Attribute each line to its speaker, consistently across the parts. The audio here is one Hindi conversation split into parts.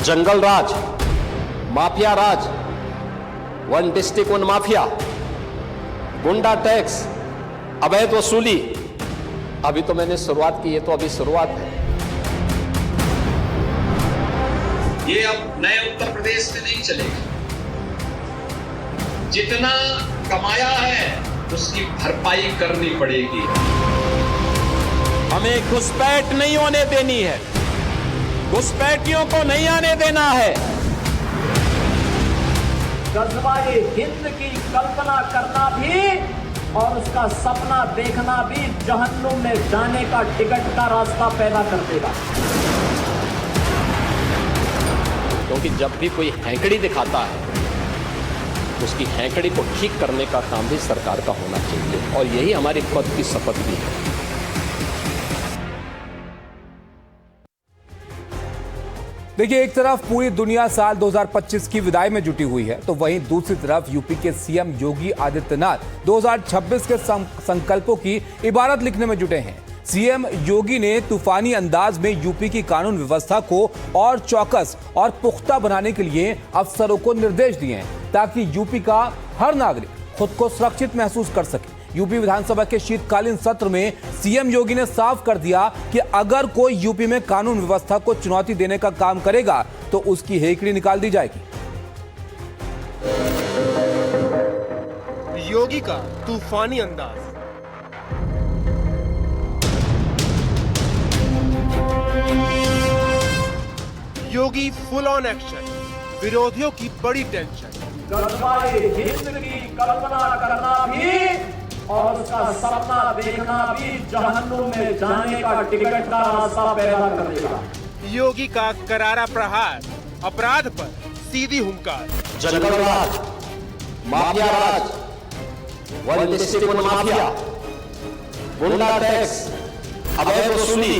Speaker 1: जंगल राज, माफिया राज, वन डिस्ट्रिक्ट वन माफिया, गुंडा टैक्स, अवैध वसूली। अभी तो मैंने शुरुआत की, ये तो अभी शुरुआत है।
Speaker 2: ये अब नए उत्तर प्रदेश में नहीं चलेगा। जितना कमाया है उसकी भरपाई करनी पड़ेगी।
Speaker 1: हमें घुसपैठ नहीं होने देनी है, घुसपैठियों को नहीं आने देना है।
Speaker 3: गजवाए हिंद की कल्पना करना भी और उसका सपना देखना भी जहन्नुम में जाने का टिकट का रास्ता पैदा कर देगा।
Speaker 1: क्योंकि जब भी कोई हैंकड़ी दिखाता है, उसकी हैंकड़ी को ठीक करने का काम भी सरकार का होना चाहिए, और यही हमारी पद की शपथ भी है।
Speaker 4: देखिए, एक तरफ पूरी दुनिया साल 2025 की विदाई में जुटी हुई है, तो वहीं दूसरी तरफ यूपी के सीएम योगी आदित्यनाथ 2026 के संकल्पों की इबारत लिखने में जुटे हैं। सीएम योगी ने तूफानी अंदाज में यूपी की कानून व्यवस्था को और चौकस और पुख्ता बनाने के लिए अफसरों को निर्देश दिए हैं, ताकि यूपी का हर नागरिक खुद को सुरक्षित महसूस कर सके। यूपी विधानसभा के शीतकालीन सत्र में सीएम योगी ने साफ कर दिया कि अगर कोई यूपी में कानून व्यवस्था को चुनौती देने का काम करेगा तो उसकी हेकड़ी निकाल दी जाएगी।
Speaker 5: योगी का तूफानी अंदाज। योगी फुल ऑन एक्शन, विरोधियों की बड़ी टेंशन।
Speaker 3: गजवाए हिंद की कल्पना करना भी और उसका सपना देखना भी जहन्नुम में जाने का टिकट का रास्ता पैदा कर देगा।
Speaker 5: योगी का करारा प्रहार, अपराध पर सीधी हुंकार।
Speaker 1: जंगल राज, माफिया राज, वन डिस्ट्रिक्ट वन माफिया, गुंडा टैक्स, अवैध वसूली।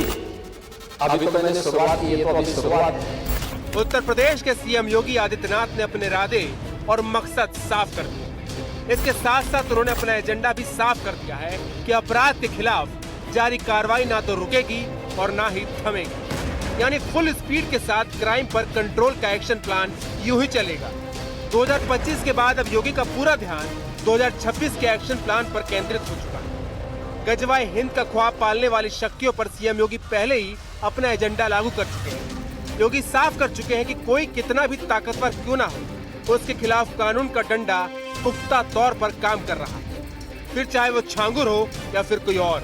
Speaker 1: अभी तो मैंने शुरुआत की, ये तो अभी शुरुआत है।
Speaker 5: उत्तर प्रदेश के सीएम योगी आदित्यनाथ ने अपने इरादे और मकसद साफ कर दिए। इसके साथ साथ उन्होंने अपना एजेंडा भी साफ कर दिया है कि अपराध के खिलाफ जारी कार्रवाई ना तो रुकेगी और ना ही थमेगी। यानी फुल स्पीड के साथ क्राइम पर कंट्रोल का एक्शन प्लान यूं ही चलेगा। 2025 के बाद अब योगी का पूरा ध्यान 2026 के एक्शन प्लान पर केंद्रित हो चुका है। गजवाए हिंद का ख्वाब पालने वाली शक्तियों पर सीएम योगी पहले ही अपना एजेंडा लागू कर चुके हैं। योगी साफ कर चुके हैं कि कोई कितना भी ताकतवर क्यों ना हो, उसके खिलाफ कानून का डंडा पुख्ता तौर पर काम कर रहा है, फिर चाहे वो छांगुर हो या फिर कोई और।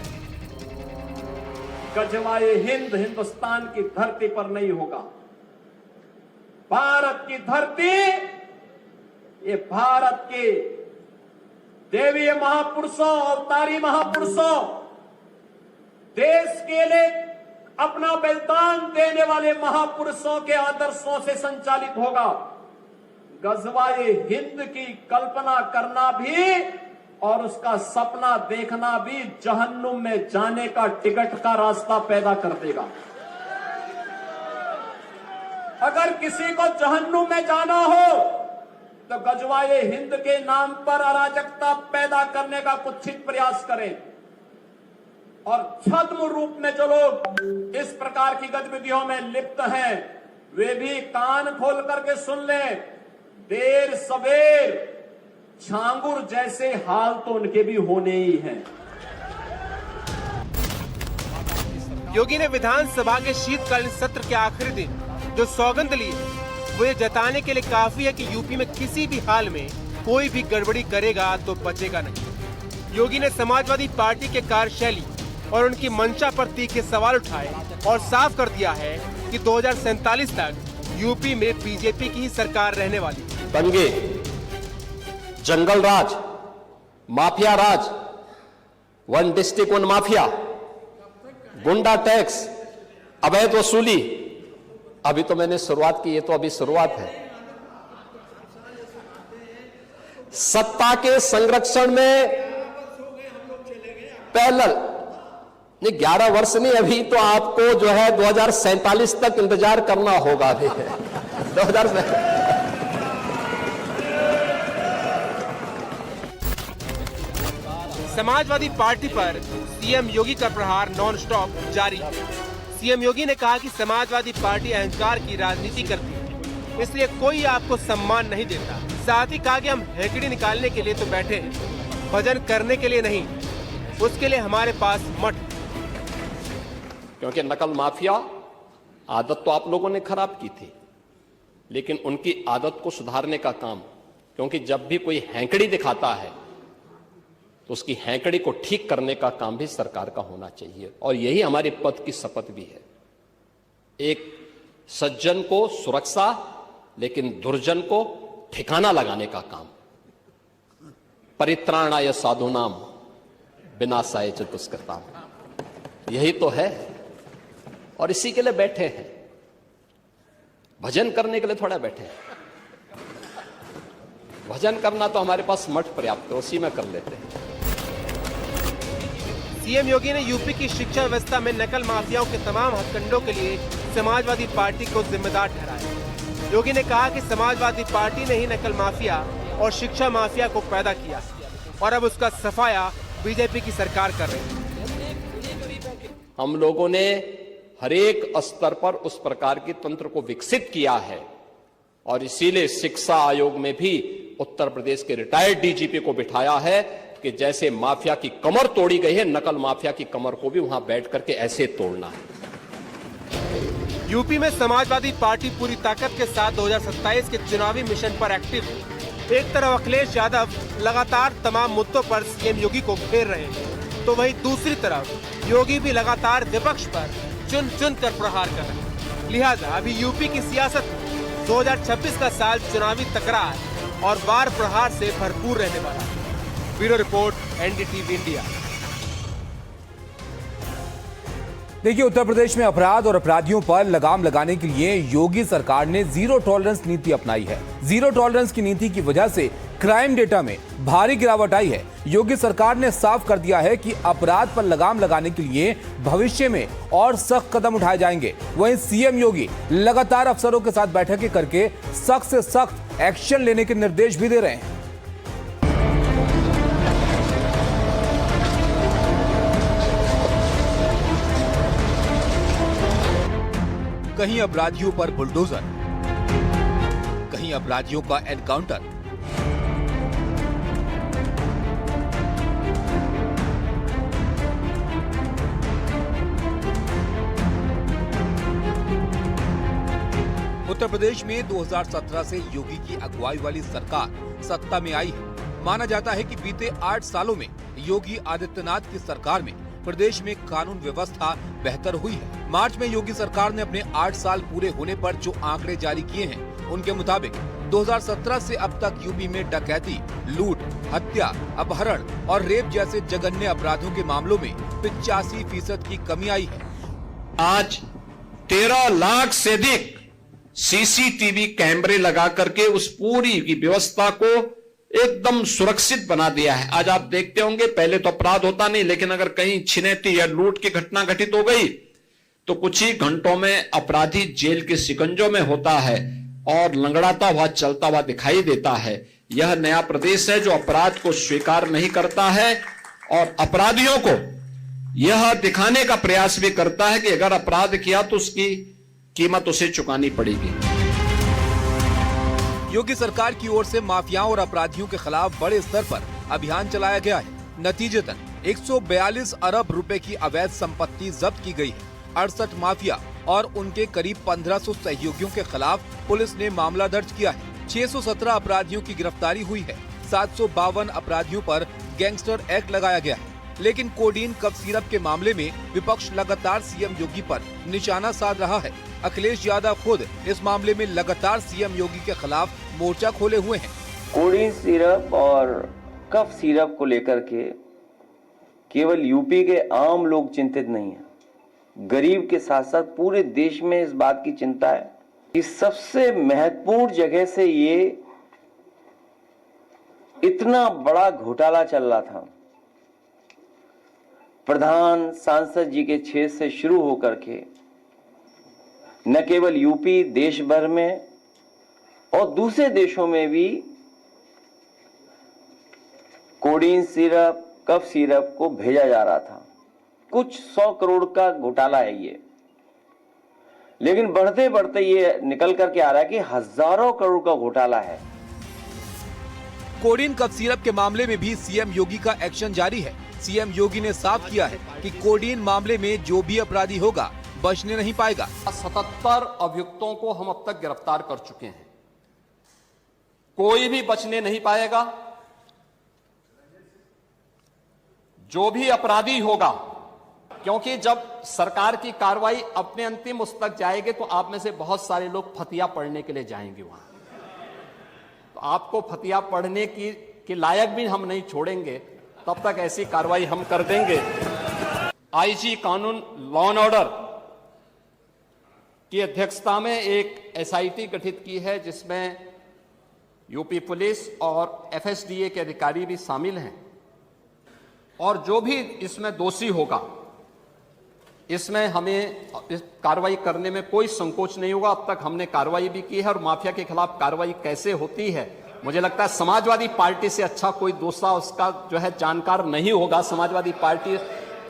Speaker 3: गजवाए हिंद हिंदुस्तान की धरती पर नहीं होगा। भारत की धरती, ये भारत के देवीय महापुरुषों, अवतारी महापुरुषों, देश के लिए अपना बलिदान देने वाले महापुरुषों के आदर्शों से संचालित होगा। गजवाए हिंद की कल्पना करना भी और उसका सपना देखना भी जहन्नुम में जाने का टिकट का रास्ता पैदा कर देगा। अगर किसी को जहन्नुम में जाना हो तो गजवाए हिंद के नाम पर अराजकता पैदा करने का कुत्सित प्रयास करें, और छद्म रूप में जो लोग इस प्रकार की गतिविधियों में लिप्त हैं वे भी कान खोल करके सुन लें। देर सवेर छांगुर जैसे हाल तो उनके भी होने ही हैं।
Speaker 5: योगी ने विधानसभा के शीतकालीन सत्र के आखिरी दिन जो सौगंध ली है, वो ये जताने के लिए काफी है कि यूपी में किसी भी हाल में कोई भी गड़बड़ी करेगा तो बचेगा नहीं। योगी ने समाजवादी पार्टी के कार्यशैली और उनकी मंशा पर तीखे सवाल उठाए और साफ कर दिया है कि 2047 तक यूपी में बीजेपी की ही सरकार रहने वाली है।
Speaker 1: दंगे, जंगल राज, माफिया राज, वन डिस्ट्रिक्ट वन माफिया, गुंडा टैक्स, अवैध वसूली। अभी तो मैंने शुरुआत की, ये तो अभी शुरुआत है। सत्ता के संरक्षण में पैरेलल नहीं, 11 वर्ष नहीं, अभी तो आपको जो है 2047 तक इंतजार करना होगा। अभी 2047
Speaker 5: समाजवादी पार्टी पर सीएम योगी का प्रहार नॉन स्टॉप जारी है। सीएम योगी ने कहा कि समाजवादी पार्टी अहंकार की राजनीति करती है इसलिए कोई आपको सम्मान नहीं देता। साथ ही कहा कि हम हैकड़ी निकालने के लिए तो बैठे हैं, भजन करने के लिए नहीं, उसके लिए हमारे पास मठ।
Speaker 1: क्योंकि नकल माफिया आदत तो आप लोगों ने खराब की थी, लेकिन उनकी आदत को सुधारने का काम, क्योंकि जब भी कोई हैंकड़ी दिखाता है तो उसकी हैंकड़ी को ठीक करने का काम भी सरकार का होना चाहिए। और यही हमारे पद की शपथ भी है। एक सज्जन को सुरक्षा, लेकिन दुर्जन को ठिकाना लगाने का काम। परित्राणाय साधूनाम विनाशाय च दुष्कृताम, यही तो है। और इसी के लिए बैठे हैं, भजन करने के लिए थोड़ा बैठे हैं। भजन करना तो हमारे पास मठ पर्याप्त है, उसी में कर लेते हैं।
Speaker 5: सीएम योगी ने यूपी की शिक्षा व्यवस्था में नकल माफियाओं के तमाम हथकंडों के लिए समाजवादी पार्टी को जिम्मेदार ठहराया। योगी ने कहा कि समाजवादी पार्टी ने ही नकल माफिया और शिक्षा माफिया को पैदा किया और अब उसका सफाया बीजेपी की सरकार कर रही है।
Speaker 1: हम लोगों ने हर एक स्तर पर उस प्रकार की तंत्र को विकसित किया है और इसीलिए शिक्षा आयोग में भी उत्तर प्रदेश के रिटायर्ड डीजीपी को बिठाया है कि जैसे माफिया की कमर तोड़ी गई है, नकल माफिया की कमर को भी वहां बैठ करके ऐसे तोड़ना है।
Speaker 5: यूपी में समाजवादी पार्टी पूरी ताकत के साथ 2027 के चुनावी मिशन पर एक्टिव है। एक तरफ अखिलेश यादव लगातार तमाम मुद्दों पर सीएम योगी को घेर रहे हैं, तो वहीं दूसरी तरफ योगी भी लगातार विपक्ष पर चुन चुन कर प्रहार कर रहे हैं। लिहाजा अभी यूपी की सियासत में 2026 का साल चुनावी तकरार और वार प्रहार से भरपूर रहने वाला है। Bureau report, NDTV India.
Speaker 4: देखिए, उत्तर प्रदेश में अपराध और अपराधियों पर लगाम लगाने के लिए योगी सरकार ने जीरो टॉलरेंस नीति अपनाई है। जीरो टॉलरेंस की नीति की वजह से क्राइम डेटा में भारी गिरावट आई है। योगी सरकार ने साफ कर दिया है कि अपराध पर लगाम लगाने के लिए भविष्य में और सख्त कदम उठाए जाएंगे। वहीं सीएम योगी लगातार अफसरों के साथ बैठकें करके सख्त से सख्त एक्शन लेने के निर्देश भी दे रहे हैं। कहीं अपराधियों पर बुलडोजर, कहीं अपराधियों का एनकाउंटर। उत्तर प्रदेश में 2017 से योगी की अगुवाई वाली सरकार सत्ता में आई है। माना जाता है कि बीते 8 सालों में योगी आदित्यनाथ की सरकार में प्रदेश में कानून व्यवस्था बेहतर हुई है। मार्च में योगी सरकार ने अपने 8 साल पूरे होने पर जो आंकड़े जारी किए हैं, उनके मुताबिक 2017 से अब तक यूपी में डकैती, लूट, हत्या, अपहरण और रेप जैसे जघन्य अपराधों के मामलों में 85% की कमी आई है।
Speaker 1: आज 13 लाख से अधिक सीसीटीवी कैमरे लगा करके उस पूरी की व्यवस्था को एकदम सुरक्षित बना दिया है। आज आप देखते होंगे, पहले तो अपराध होता नहीं, लेकिन अगर कहीं छिनैती या लूट की घटना घटित हो गई तो कुछ ही घंटों में अपराधी जेल के शिकंजों में होता है और लंगड़ाता हुआ चलता हुआ दिखाई देता है। यह नया प्रदेश है जो अपराध को स्वीकार नहीं करता है और अपराधियों को यह दिखाने का प्रयास भी करता है कि अगर अपराध किया तो उसकी कीमत उसे चुकानी पड़ेगी।
Speaker 4: योगी सरकार की ओर से माफियाओं और अपराधियों के खिलाफ बड़े स्तर पर अभियान चलाया गया है। नतीजतन 142 अरब रुपए की अवैध संपत्ति जब्त की गई है। 68 माफिया और उनके करीब 1500 सहयोगियों के खिलाफ पुलिस ने मामला दर्ज किया है। 617 अपराधियों की गिरफ्तारी हुई है। 752 अपराधियों पर गैंगस्टर एक्ट लगाया गया है। लेकिन कोडीन कफ सिरप के मामले में विपक्ष लगातार सीएम योगी पर निशाना साध रहा है। अखिलेश यादव खुद इस मामले में लगातार सीएम योगी के खिलाफ मोर्चा खोले हुए हैं।
Speaker 6: कोडीन सिरप और कफ सिरप को लेकर के केवल यूपी के आम लोग चिंतित नहीं हैं, गरीब के साथ साथ पूरे देश में इस बात की चिंता है कि सबसे महत्वपूर्ण जगह से ये इतना बड़ा घोटाला चल रहा था। प्रधान सांसद जी के क्षेत्र से शुरू होकर के न केवल यूपी, देश भर में और दूसरे देशों में भी कोडीन सिरप, कफ सिरप को भेजा जा रहा था। कुछ 100 करोड़ का घोटाला है ये। लेकिन बढ़ते बढ़ते ये निकल करके आ रहा है कि हजारों करोड़ का घोटाला है।
Speaker 4: कोडीन कफ सिरप के मामले में भी सीएम योगी का एक्शन जारी है। सीएम योगी ने साफ किया है कि कोडीन मामले में जो भी अपराधी होगा बचने नहीं पाएगा।
Speaker 1: 77 अभियुक्तों को हम अब तक गिरफ्तार कर चुके हैं, कोई भी बचने नहीं पाएगा। जो भी अपराधी होगा, क्योंकि जब सरकार की कार्रवाई अपने अंतिम उस तक जाएगी तो आप में से बहुत सारे लोग फतिया पढ़ने के लिए जाएंगे वहां, तो आपको फतिया पढ़ने की लायक भी हम नहीं छोड़ेंगे, तब तक ऐसी कार्रवाई हम कर देंगे। आईजी कानून लॉ एंड ऑर्डर की अध्यक्षता में एक एसआईटी गठित की है, जिसमें यूपी पुलिस और एफएसडीए के अधिकारी भी शामिल हैं, और जो भी इसमें दोषी होगा इसमें हमें कार्रवाई करने में कोई संकोच नहीं होगा। अब तक हमने कार्रवाई भी की है, और माफिया के खिलाफ कार्रवाई कैसे होती है, मुझे लगता है समाजवादी पार्टी से अच्छा कोई दूसरा उसका जो है जानकार नहीं होगा। समाजवादी पार्टी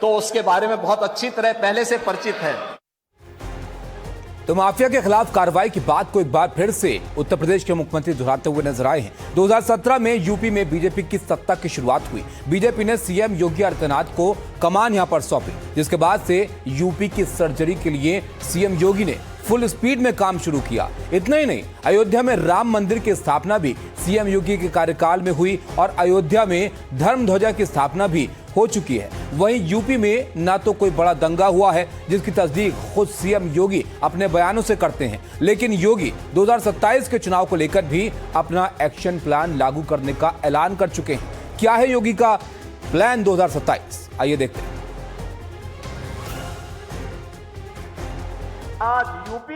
Speaker 1: तो उसके बारे में बहुत अच्छी तरह पहले से परिचित है।
Speaker 4: तो माफिया के खिलाफ कार्रवाई की बात को एक बार फिर से उत्तर प्रदेश के मुख्यमंत्री दोहराते हुए नजर आए हैं। 2017 में यूपी में बीजेपी की सत्ता की शुरुआत हुई। बीजेपी ने सीएम योगी आदित्यनाथ को कमान यहां पर सौंपी, जिसके बाद से यूपी की सर्जरी के लिए सीएम योगी ने फुल स्पीड में काम शुरू किया। इतना ही नहीं, अयोध्या में राम मंदिर की स्थापना भी सीएम योगी के कार्यकाल में हुई, और अयोध्या में धर्म ध्वजा की स्थापना भी हो चुकी है। वहीं यूपी में ना तो कोई बड़ा दंगा हुआ है, जिसकी तस्दीक खुद सीएम योगी अपने बयानों से करते हैं, लेकिन योगी 2027 के चुनाव को लेकर भी अपना एक्शन प्लान लागू करने का ऐलान कर चुके हैं। क्या है योगी का प्लान 2027? आइए देखते हैं।
Speaker 3: आज यूपी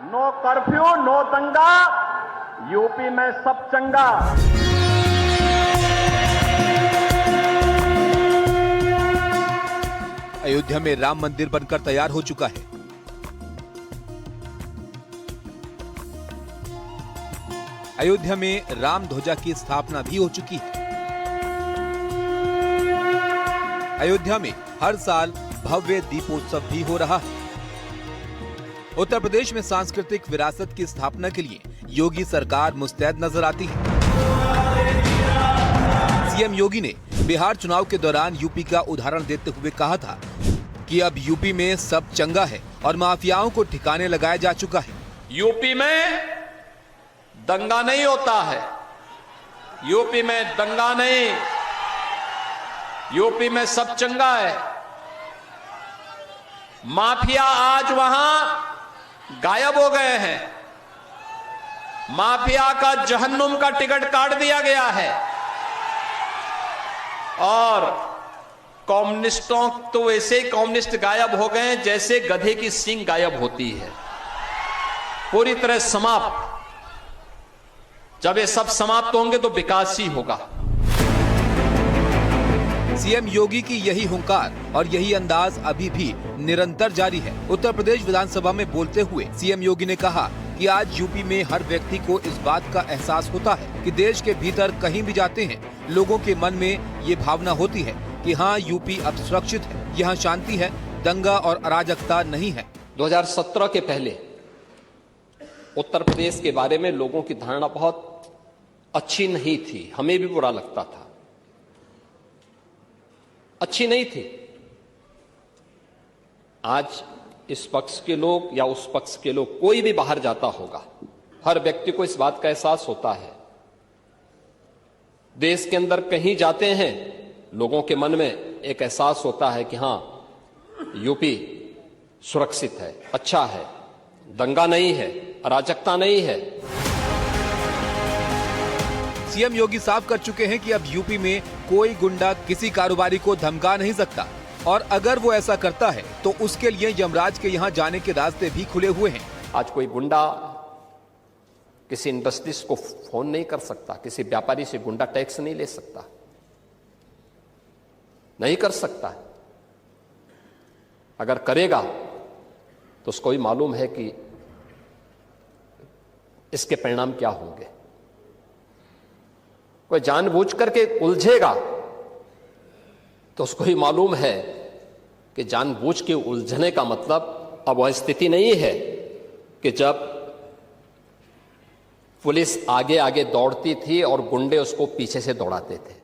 Speaker 3: नो कर्फ्यू, नो दंगा, यूपी में सब चंगा।
Speaker 4: अयोध्या में राम मंदिर बनकर तैयार हो चुका है। अयोध्या में राम ध्वजा की स्थापना भी हो चुकी है। अयोध्या में हर साल भव्य दीपोत्सव भी हो रहा है। उत्तर प्रदेश में सांस्कृतिक विरासत की स्थापना के लिए योगी सरकार मुस्तैद नजर आती है। सीएम योगी ने बिहार चुनाव के दौरान यूपी का उदाहरण देते हुए कहा था कि अब यूपी में सब चंगा है और माफियाओं को ठिकाने लगाया जा चुका है।
Speaker 1: यूपी में दंगा नहीं होता है, यूपी में दंगा नहीं, यूपी में सब चंगा है। माफिया आज वहां गायब हो गए हैं। माफिया का जहन्नुम का टिकट काट दिया गया है, और कम्युनिस्टों तो वैसे ही कम्युनिस्ट गायब हो गए हैं जैसे गधे की सींग गायब होती है, पूरी तरह समाप्त। जब ये सब समाप्त होंगे तो विकास ही होगा।
Speaker 4: सीएम योगी की यही हुंकार और यही अंदाज अभी भी निरंतर जारी है। उत्तर प्रदेश विधानसभा में बोलते हुए सीएम योगी ने कहा कि आज यूपी में हर व्यक्ति को इस बात का एहसास होता है कि देश के भीतर कहीं भी जाते हैं, लोगों के मन में ये भावना होती है कि हाँ, यूपी अब सुरक्षित है, यहाँ शांति है, दंगा और अराजकता नहीं है।
Speaker 1: 2017 के पहले उत्तर प्रदेश के बारे में लोगों की धारणा बहुत अच्छी नहीं थी, हमें भी बुरा लगता था, अच्छी नहीं थी। आज इस पक्ष के लोग या उस पक्ष के लोग, कोई भी बाहर जाता होगा, हर व्यक्ति को इस बात का एहसास होता है। देश के अंदर कहीं जाते हैं, लोगों के मन में एक एहसास होता है कि हां, यूपी सुरक्षित है, अच्छा है, दंगा नहीं है, अराजकता नहीं है।
Speaker 4: सीएम योगी साफ कर चुके हैं कि अब यूपी में कोई गुंडा किसी कारोबारी को धमका नहीं सकता, और अगर वो ऐसा करता है तो उसके लिए यमराज के यहाँ जाने के रास्ते भी खुले हुए हैं।
Speaker 1: आज कोई गुंडा किसी इंडस्ट्रीज को फोन नहीं कर सकता, किसी व्यापारी से गुंडा टैक्स नहीं ले सकता, नहीं कर सकता। अगर करेगा तो उसको भी मालूम है कि इसके परिणाम क्या होंगे। कोई जानबूझ करके उलझेगा तो उसको ही मालूम है कि जानबूझ के उलझने का मतलब अब वह स्थिति नहीं है कि जब पुलिस आगे आगे दौड़ती थी और गुंडे उसको पीछे से दौड़ाते थे।